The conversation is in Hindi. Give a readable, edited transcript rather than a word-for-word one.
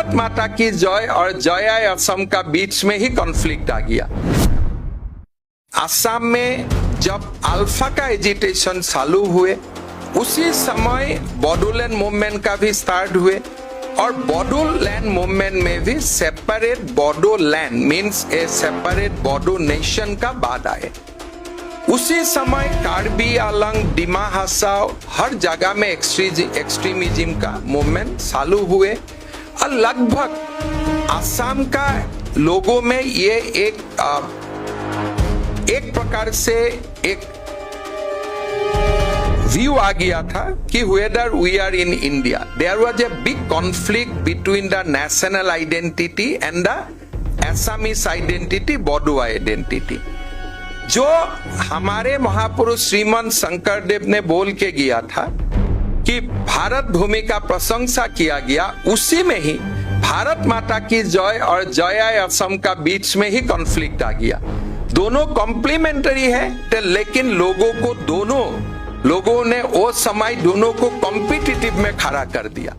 भारत माता की जय और जय असम का बीच में ही कॉन्फ्लिक्ट आ गया। असम में जब अल्फा का एजिटेशन चालू हुए, उसी समय बोडोलैंड मूवमेंट का भी स्टार्ट हुए और बोडोलैंड मूवमेंट में भी सेपरेट बोडोलैंड मींस ए सेपरेट बोडो नेशन का बात आए। उसी समय कार्बी आंगलों, डिमा हासाओ हर जगह में एक्सट्रीमिज्म का मूवमेंट चालू हुए और लगभग असम का लोगों में ये एक प्रकार से एक व्यू आ गया था कि whether we are in India, there was a big conflict between the national identity and the Assamese identity, Bodo identity। जो हमारे महापुरुष श्रीमंत शंकरदेव ने बोल के गया था कि भारत भूमि का प्रशंसा किया गया, उसी में ही भारत माता की जय और जय असम का बीच में ही कॉन्फ्लिक्ट आ गया। दोनों कॉम्प्लीमेंटरी है, लेकिन दोनों लोगों ने वो समय दोनों को कॉम्पिटिटिव में खड़ा कर दिया।